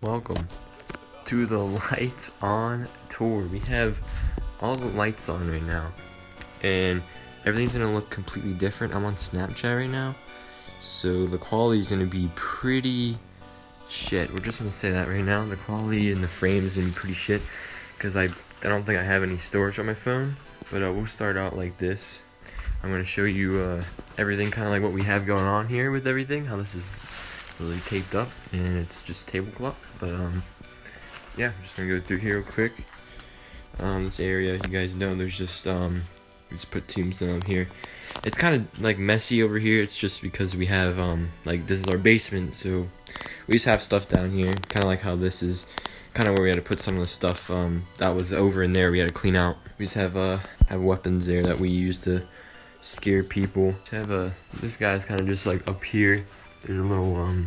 Welcome to the Lights On tour. We have all the lights on right now, and everything's gonna look completely different. I'm on Snapchat right now, so the quality is gonna be pretty shit. We're just gonna say that right now. The quality in the frame is gonna be pretty shit because I don't think I have any storage on my phone. But we'll start out like this. I'm gonna show you everything, kind of like what we have going on here with everything. How this is really taped up and it's just tablecloth. But yeah, I'm just gonna go through here real quick. This area, you guys know, there's just we just put tombstone here. It's kind of like messy over here. It's just because we have like this is our basement, so we just have stuff down here. Kind of like how this is kind of where we had to put some of the stuff that was over in there. We had to clean out. We just have weapons there that we use to scare people. Just have this guy's kind of just like up here. There's a little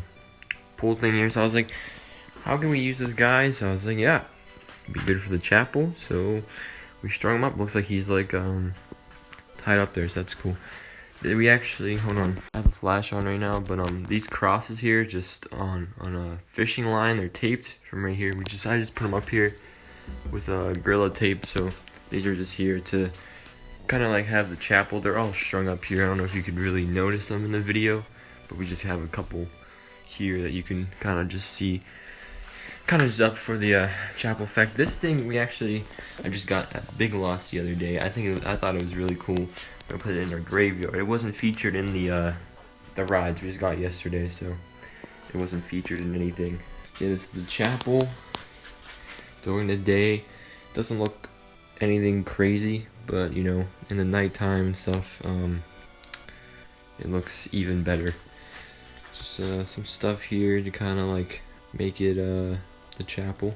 pool thing here, so I was like, how can we use this guy? So I was like, yeah, it'd be good for the chapel. So we strung him up. Looks like he's like tied up there, so that's cool. We actually, hold on, I have a flash on right now, but these crosses here just on a fishing line, they're taped from right here. I just put them up here with Gorilla tape, so these are just here to kind of like have the chapel. They're all strung up here. I don't know if you could really notice them in the video, but we just have a couple here that you can kind of just see, kind of just up for the chapel effect. This thing I just got at Big Lots the other day. I thought it was really cool. I put it in our graveyard. It wasn't featured in the rides we just got yesterday, so it wasn't featured in anything. Yeah, this is the chapel during the day. Doesn't look anything crazy, but you know, in the nighttime and stuff, it looks even better. Just some stuff here to kind of like make it the chapel.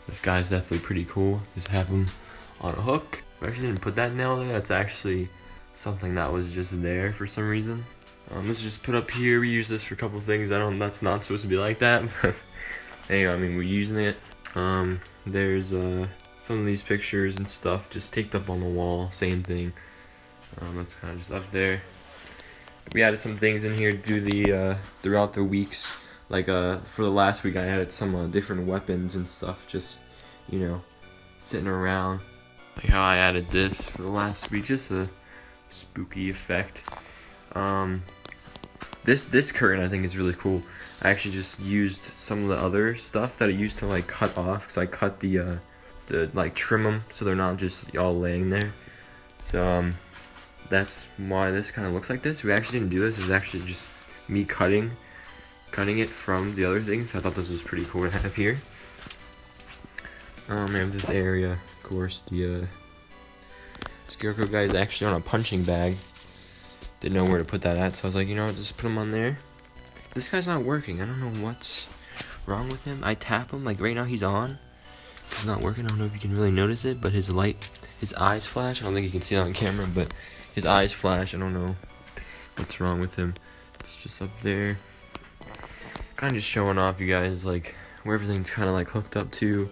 This guy's definitely pretty cool. Just have him on a hook. I actually didn't put that nail there. That's actually something that was just there for some reason. This is just put up here. We use this for a couple things. That's not supposed to be like that, but anyway, I mean, we're using it. There's some of these pictures and stuff just taped up on the wall. Same thing. That's kind of just up there. We added some things in here throughout the weeks. Like for the last week, I added some different weapons and stuff, just, you know, sitting around. Like how I added this for the last week, just a spooky effect. This curtain I think is really cool. I actually just used some of the other stuff that I used to like cut off, because I cut the like trim them so they're not just all laying there. So that's why this kind of looks like this. We actually didn't do this. It's actually just me cutting it from the other things. I thought this was pretty cool to have here. I have this area, of course. The Scarecrow guy is actually on a punching bag. Didn't know where to put that at, so I was like, you know what, just put him on there. This guy's not working. I don't know what's wrong with him. I tap him, like right now he's on. It's not working. I don't know if you can really notice it, but his eyes flash. I don't think you can see it on camera, but his eyes flash. I don't know what's wrong with him. It's just up there. Kind of just showing off, you guys, like where everything's kind of like hooked up to.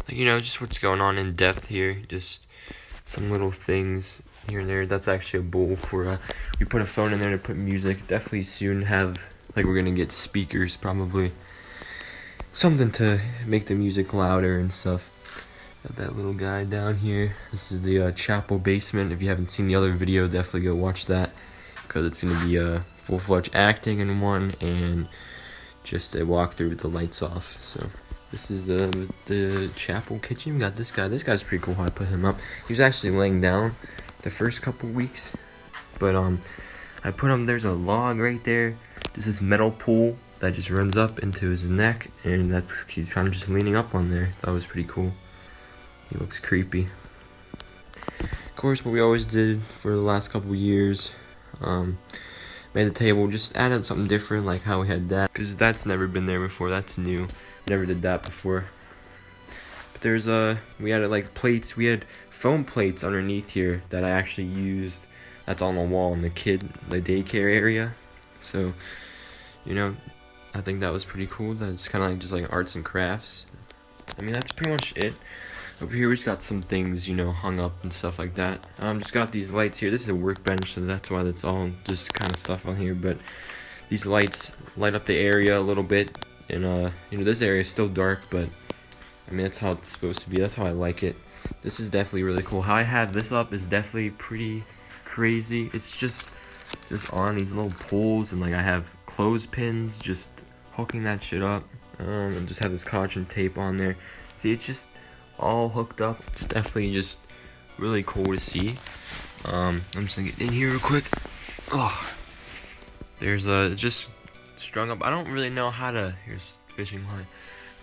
Like, you know, just what's going on in depth here. Just some little things here and there. That's actually a bowl for we put a phone in there to put music. Definitely soon have, like, we're gonna get speakers, probably something to make the music louder and stuff. Got that little guy down here. This is the chapel basement. If you haven't seen the other video, definitely go watch that, because it's gonna be full-fledged acting in one and just a walkthrough with the lights off. So this is the chapel kitchen. We got this guy. This guy's pretty cool how I put him up. He was actually laying down the first couple weeks, but I put him, there's a log right there. There's this metal pole that just runs up into his neck, and he's kind of just leaning up on there. That was pretty cool. He looks creepy. Of course, what we always did for the last couple years, made the table, just added something different, like how we had that, because that's never been there before. That's new. Never did that before. But there's we added like plates. We had foam plates underneath here that I actually used. That's on the wall in the daycare area. So, you know, I think that was pretty cool. That's kind of like just like arts and crafts. I mean, that's pretty much it. Over here we just got some things, you know, hung up and stuff like that. Just got these lights here. This is a workbench, so that's why that's all just kind of stuff on here. But these lights light up the area a little bit, and this area is still dark, but I mean that's how it's supposed to be. That's how I like it. This is definitely really cool. How I have this up is definitely pretty crazy. It's just on these little poles, and like I have clothespins just hooking that shit up. And just have this caution tape on there. See, it's just all hooked up. It's definitely just really cool to see. I'm just gonna get in here real quick. Oh, there's just strung up. I don't really know how to. Here's fishing line.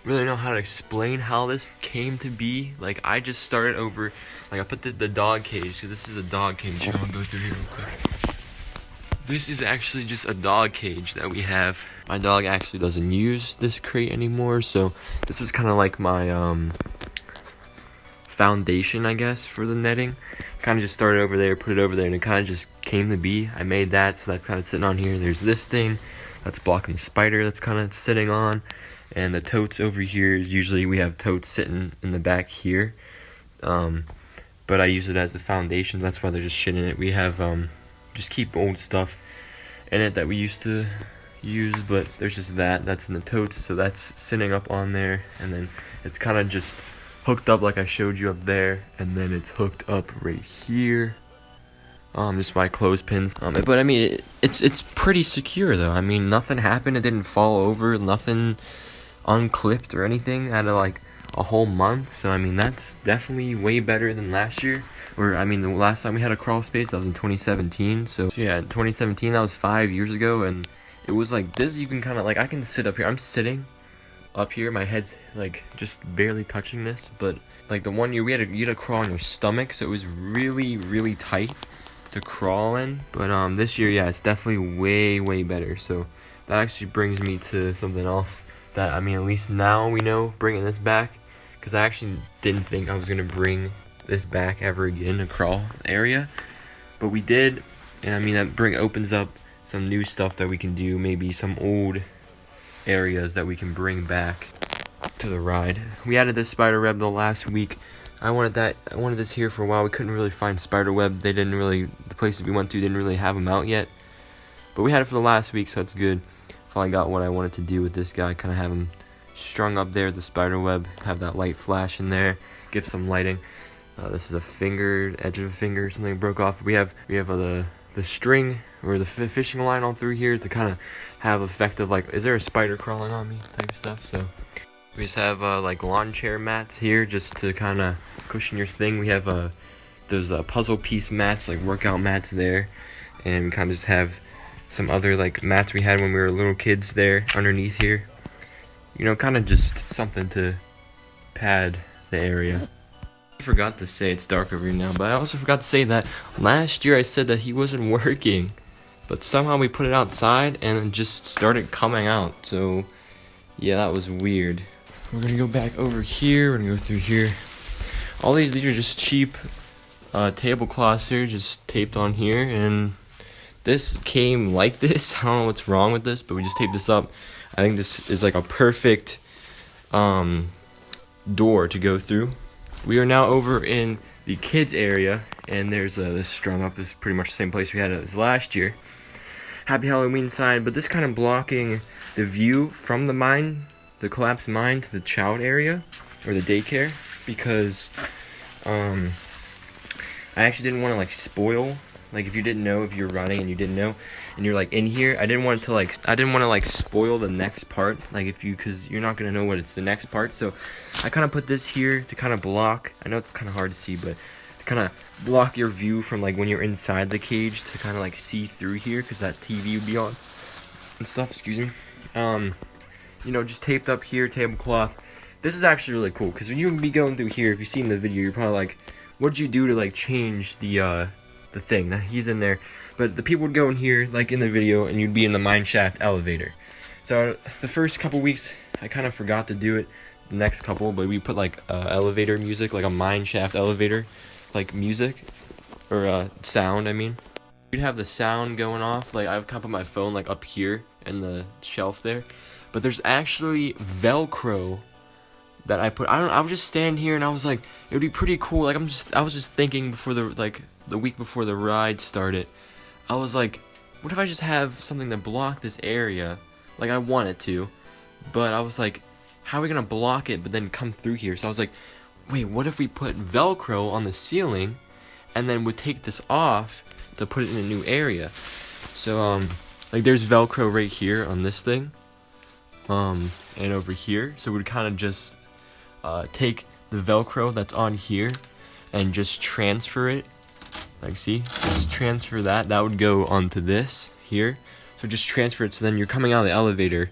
Really know how to explain how this came to be. Like I just started over. Like I put the dog cage. So this is a dog cage. I'm gonna go through here real quick. This is actually just a dog cage that we have. My dog actually doesn't use this crate anymore, so this was kind of like my foundation, I guess, for the netting. Kind of just started over there, put it over there, and it kind of just came to be. I made that, so that's kind of sitting on here. There's this thing that's blocking the spider that's kind of sitting on, and the totes over here is usually we have totes sitting in the back here. But I use it as the foundation. That's why they're just shit in it. We have just keep old stuff in it that we used to use, but there's just that's in the totes, so that's sitting up on there, and then it's kind of just hooked up like I showed you up there, and then it's hooked up right here, just by clothespins. But I mean it's pretty secure though. I mean nothing happened, it didn't fall over, nothing unclipped or anything out of like a whole month. So I mean that's definitely way better than last year, or I mean the last time we had a crawl space, that was in 2017. So yeah, in 2017, that was 5 years ago, and it was like this. You can kind of like, I can sit up here, I'm sitting up here, my head's like just barely touching this, but like the one year you had to crawl on your stomach, so it was really tight to crawl in. But this year, yeah, it's definitely way better. So that actually brings me to something else that, I mean, at least now we know, bringing this back, because I actually didn't think I was gonna bring this back ever again, a crawl area, but we did. And I mean that opens up some new stuff that we can do, maybe some old areas that we can bring back to the ride. We added this spider web the last week. I wanted this here for a while. We couldn't really find spider web. The places we went to didn't really have them out yet, but we had it for the last week, so it's good. Finally got what I wanted to do with this guy. Kind of have him strung up there, the spider web, have that light flash in there, give some lighting. This is a edge of a finger, something broke off. We have the string or the fishing line all through here to kind of have effect of like, is there a spider crawling on me type of stuff. So we just have like lawn chair mats here just to kind of cushion your thing. We have those puzzle piece mats, like workout mats there, and we kind of just have some other like mats we had when we were little kids there underneath here. You know, kind of just something to pad the area. I forgot to say, it's dark over here now, but I also forgot to say that last year I said that he wasn't working, but somehow we put it outside and it just started coming out. So yeah, that was weird. We're gonna go back over here. We're gonna go through here. All these are just cheap tablecloths here, just taped on here, and this came like this. I don't know what's wrong with this, but we just taped this up. I think this is like a perfect door to go through. We are now over in the kids area, and there's this strung up. This is pretty much the same place we had it as last year. Happy Halloween sign, but this kind of blocking the view from the mine, the collapsed mine, to the child area or the daycare, because I actually didn't want to like spoil. Like if you didn't know, if you're running and you didn't know, and you're like in here, I didn't want to spoil the next part. Like because you're not gonna know what it's the next part. So I kind of put this here to kind of block. I know it's kind of hard to see, but to kind of block your view from like when you're inside the cage, to kind of like see through here, because that TV would be on and stuff. Excuse me. You know, just taped up here, tablecloth. This is actually really cool, because when you be going through here, if you've seen the video, you're probably like, what'd you do to like change the thing? Now he's in there, but the people would go in here like in the video, and you'd be in the mine shaft elevator. So the first couple weeks I kind of forgot to do it, the next couple, but we put like elevator music, like a mine shaft elevator like music, or sound, I mean. We'd have the sound going off. Like I've kind of put my phone like up here in the shelf there, but there's actually Velcro that I put. I was just standing here and I was like, it would be pretty cool. Like I was just thinking before the week before the ride started, I was like, what if I just have something to block this area, like I want it to, but I was like, how are we gonna block it but then come through here? So I was like, wait, what if we put Velcro on the ceiling and then would take this off to put it in a new area? So like there's Velcro right here on this thing, and over here. So we'd kind of just take the Velcro that's on here and just transfer it. Like, see, just transfer that. That would go onto this here. So just transfer it. So then you're coming out of the elevator,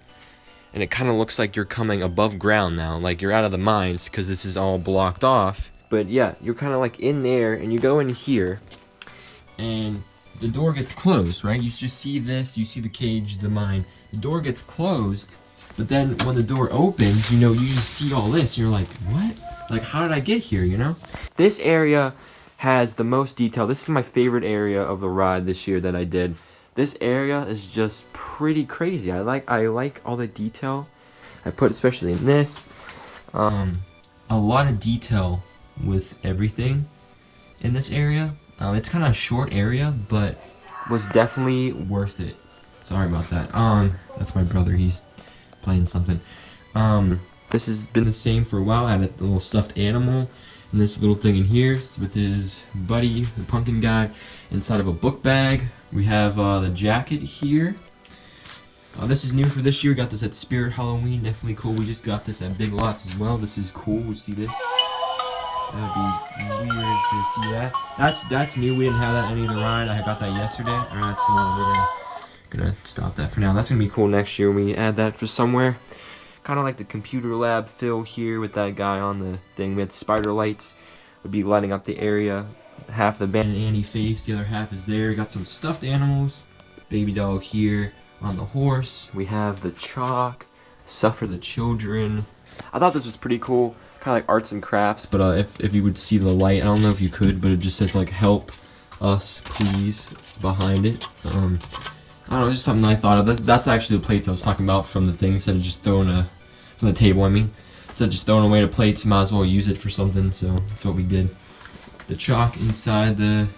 and it kind of looks like you're coming above ground now, like you're out of the mines because this is all blocked off. But yeah, you're kind of like in there, and you go in here, and the door gets closed, right? You just see this, you see the cage, the mine. The door gets closed, but then when the door opens, you know, you just see all this. You're like, what? Like, how did I get here, you know? This area has the most detail. This is my favorite area of the ride this year that I did. This area is just pretty crazy. I like all the detail I put, especially in this. A lot of detail with everything in this area. It's kind of a short area, but was definitely worth it. Sorry about that. That's my brother. He's playing something. This has been the same for a while. I had a little stuffed animal and this little thing in here with his buddy, the pumpkin guy, inside of a book bag. We have the jacket here. This is new for this year. Got this at Spirit Halloween. Definitely cool. We just got this at Big Lots as well. This is cool. We see this. That'd be weird to see that. That's new. We didn't have that on any of the ride. I got that yesterday. Alright, so we're gonna stop that for now. That's gonna be cool next year when we add that for somewhere. Kind of like the computer lab fill here with that guy on the thing. We had spider lights. Would be lighting up the area. Half the Ben and Annie face, the other half is there. We got some stuffed animals. Baby doll here on the horse. We have the chalk. Stuff for the children. I thought this was pretty cool. Kind of like arts and crafts, but if you would see the light, I don't know if you could, but it just says like help us please behind it. I don't know, just something I thought of. That's actually the plates I was talking about from the thing, instead of just throwing from the table, I mean. Instead of just throwing away the plates, might as well use it for something, so that's what we did. The chalk inside this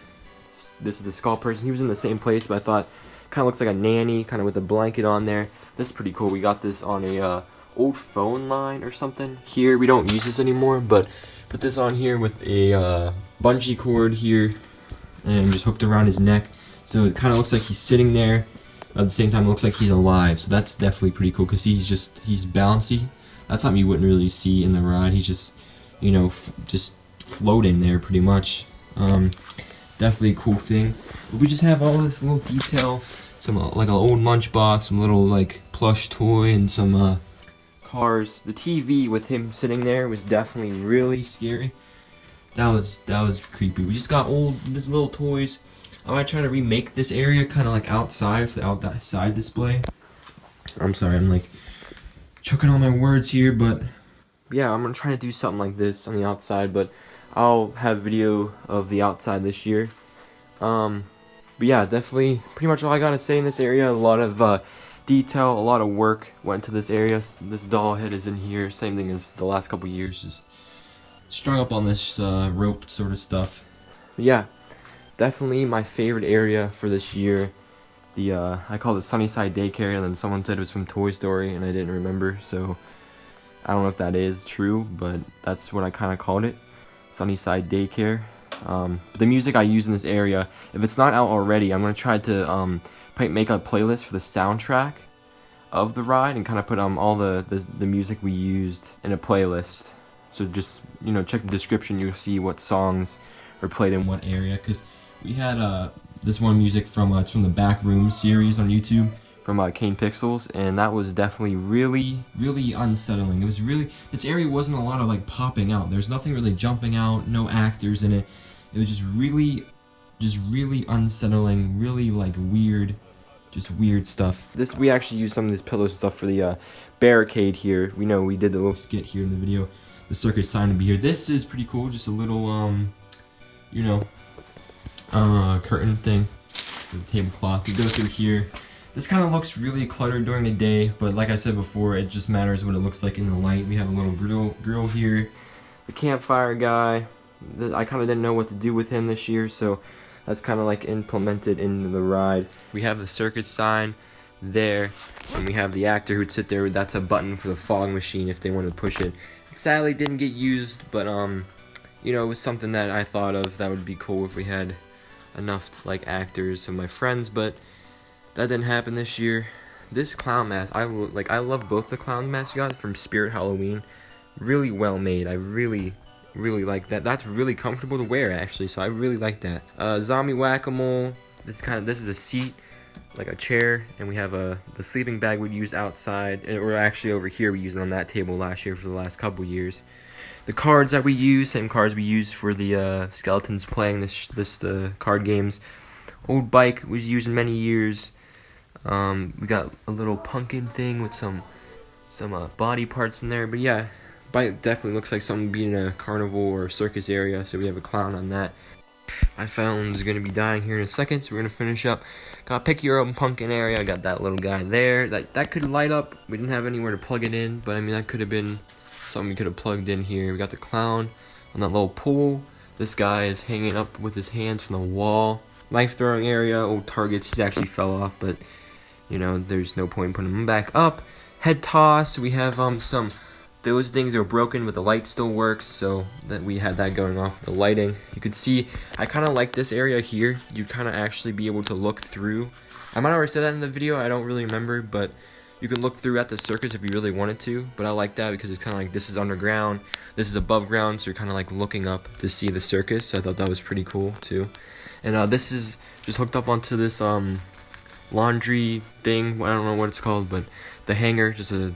is the skull person. He was in the same place, but I thought kind of looks like a nanny, kind of with a blanket on there. This is pretty cool. We got this on a old phone line or something. Here, we don't use this anymore, but put this on here with a bungee cord here and just hooked around his neck. So it kind of looks like he's sitting there. At the same time, it looks like he's alive. So that's definitely pretty cool because he's bouncy. That's something you wouldn't really see in the ride. He's just, you know, just floating there pretty much. Definitely a cool thing. But we just have all this little detail, some like an old lunchbox, some little like plush toy, and some cars. The TV with him sitting there was definitely really scary. That was creepy. We just got these little toys. I might try to remake this area kind of like outside for the outside display. I'm sorry, I'm like choking all my words here, but yeah, I'm gonna try to do something like this on the outside, but I'll have video of the outside this year. But yeah, definitely pretty much all I gotta say in this area. A lot of detail, a lot of work went to this area. This doll head is in here, same thing as the last couple years, just strung up on this rope sort of stuff. But yeah, definitely my favorite area for this year. I called it Sunnyside Daycare, and then someone said it was from Toy Story, and I didn't remember, so I don't know if that is true, but that's what I kind of called it, Sunnyside Daycare. The music I use in this area, if it's not out already, I'm going to try to make a playlist for the soundtrack of the ride, and kind of put all the music we used in a playlist. So just, you know, check the description, you'll see what songs were played in what area, because we had this one music from it's from the Back Room series on YouTube from Kane Pixels, and that was definitely really unsettling. It was this area wasn't a lot of like popping out. There's nothing really jumping out, no actors in it. It was just really unsettling, really like weird stuff. We actually used some of these pillows and stuff for the barricade here. We know we did the little skit here in the video. The circus sign will be here. This is pretty cool, just a little you know, curtain thing with a tablecloth. We go through here. This kind of looks really cluttered during the day, but like I said before, it just matters what it looks like in the light. We have a little grill here. The campfire guy, I kind of didn't know what to do with him this year, so that's kind of like implemented into the ride. We have the circus sign, there. And we have the actor who'd sit there. That's a button for the fog machine if they wanted to push it. Sadly, didn't get used, but you know, it was something that I thought of that would be cool if we had enough like actors and my friends, but that didn't happen this year. This clown mask, I love both the clown masks you got from Spirit Halloween. Really well made. I really like that. That's really comfortable to wear actually, so I really like that. Zombie Whack-A-Mole. This is a seat, like a chair, and we have the sleeping bag we'd use outside, or actually over here we used it on that table last year for the last couple years. The cards that we use, same cards we used for the skeletons playing the card games. Old bike was used in many years. We got a little pumpkin thing with some body parts in there, but yeah, bike definitely looks like something being in a carnival or circus area, so we have a clown on that. My phone's gonna be dying here in a second, so we're gonna finish up. Got pick your own pumpkin area. I got that little guy there. That could light up. We didn't have anywhere to plug it in, but I mean that could have been something we could have plugged in here. We got the clown on that little pole. This guy is hanging up with his hands from the wall. Knife throwing area, old targets. He's actually fell off, but you know there's no point in putting him back up. Head toss. We have those things are broken, but the light still works, so that we had that going off with the lighting. You could see, I kind of like this area here. You'd kind of actually be able to look through. I might already said that in the video, I don't really remember, but you can look through at the circus if you really wanted to. But I like that because it's kind of like this is underground, this is above ground, so you're kind of like looking up to see the circus. So I thought that was pretty cool too. And this is just hooked up onto this laundry thing. I don't know what it's called, but the hanger, just the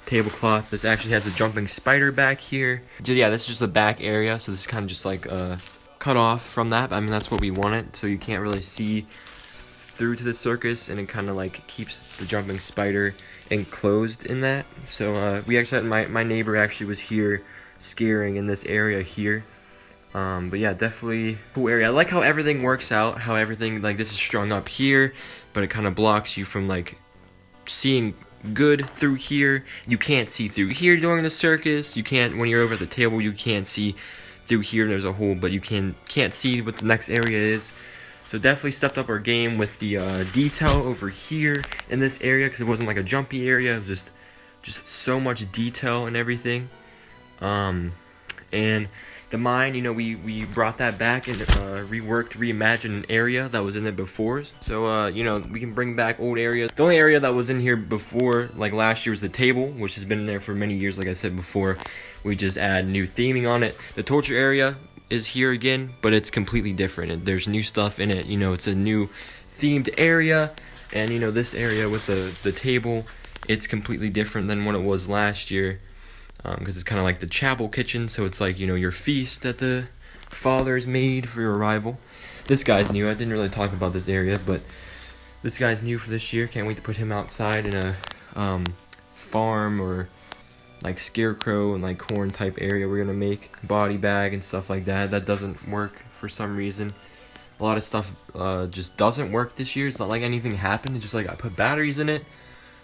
tablecloth. This actually has a jumping spider back here. Yeah, this is just the back area, so this is kind of just like cut off from that. I mean, that's what we wanted, so you can't really see through to the circus, and it kind of like keeps the jumping spider enclosed in that. So we actually had my neighbor actually was here scaring in this area here. But yeah, definitely cool area. I like how everything works out, how everything, like this is strung up here, but it kind of blocks you from like seeing good through here. You can't see through here during the circus. You can't, when you're over at the table, you can't see through here. There's a hole, but you can't see what the next area is. So definitely stepped up our game with the detail over here in this area, because it wasn't like a jumpy area. It was just so much detail and everything. And the mine, you know, we brought that back and reimagined an area that was in there before. So, you know, we can bring back old areas. The only area that was in here before, like last year, was the table, which has been in there for many years, like I said before. We just add new theming on it. The torture area is here again, but it's completely different. There's new stuff in it. You know, it's a new themed area. And, you know, this area with the table, it's completely different than what it was last year. Because it's kind of like the chapel kitchen, so it's like, you know, your feast that the fathers made for your arrival. This guy's new. I didn't really talk about this area, but this guy's new for this year. Can't wait to put him outside in a farm or like scarecrow and like corn type area we're gonna make. Body bag and stuff like that. That doesn't work for some reason. A lot of stuff just doesn't work this year. It's not like anything happened. It's just like I put batteries in it,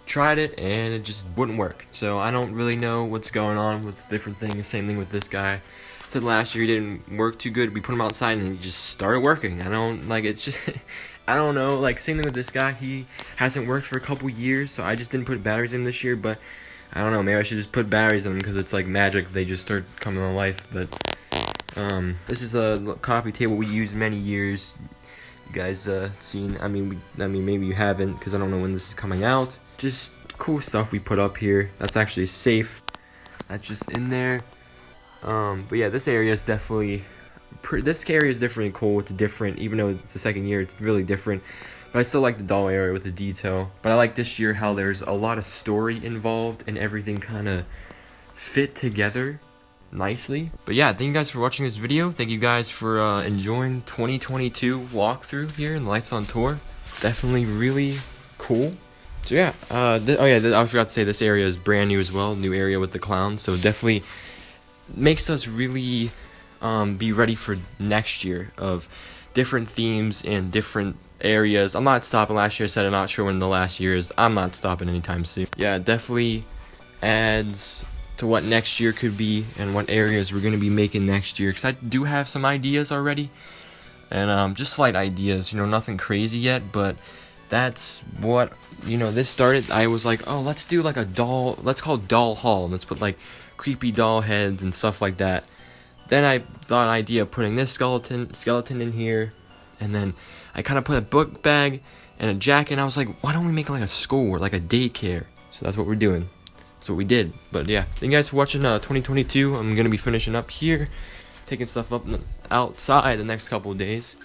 tried it, and it just wouldn't work. So I don't really know what's going on with different things. Same thing with this guy. Said last year he didn't work too good. We put him outside and he just started working. I don't like, it's just I don't know, like same thing with this guy. He hasn't worked for a couple years, so I just didn't put batteries in this year. But I don't know, maybe I should just put batteries in them because it's like magic. They just start coming to life. But this is a coffee table we used many years. You guys seen? I mean maybe you haven't, because I don't know when this is coming out. Just cool stuff we put up here. That's actually safe. That's just in there. But yeah, this area is definitely this area is definitely cool. It's different, even though it's the second year. It's really different. But I still like the doll area with the detail. But I like this year how there's a lot of story involved and everything kind of fit together nicely. But yeah, thank you guys for watching this video. Thank you guys for enjoying 2022 walkthrough here in Lights on Tour. Definitely really cool. So yeah, I forgot to say this area is brand new as well, new area with the clowns. So definitely makes us really be ready for next year of different themes and different areas. I'm not stopping. Last year I said I'm not sure when the last year is. I'm not stopping anytime soon. Yeah, definitely adds to what next year could be and what areas we're going to be making next year, because I do have some ideas already, and just slight ideas, you know, nothing crazy yet, but that's what, this started. I was like, oh, let's do like let's call it doll haul. Let's put like creepy doll heads and stuff like that. Then I thought an idea of putting this skeleton in here, and then I kind of put a book bag and a jacket, and I was like, why don't we make like a school or like a daycare? So that's what we're doing. That's what we did. But yeah, thank you guys for watching 2022. I'm gonna be finishing up here, taking stuff up outside the next couple of days.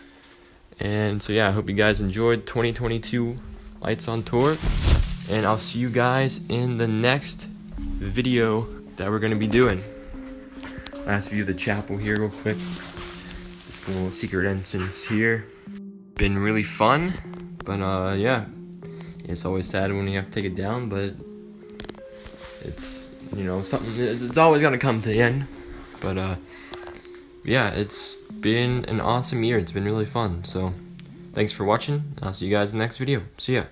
And so yeah, I hope you guys enjoyed 2022 Lights on Tour, and I'll see you guys in the next video that we're gonna be doing. Last view of the chapel here real quick. This little secret entrance here. Been really fun, but yeah, it's always sad when you have to take it down, but it's something. It's always gonna come to the end. But yeah, it's been an awesome year. It's been really fun. So thanks for watching. I'll see you guys in the next video. See ya.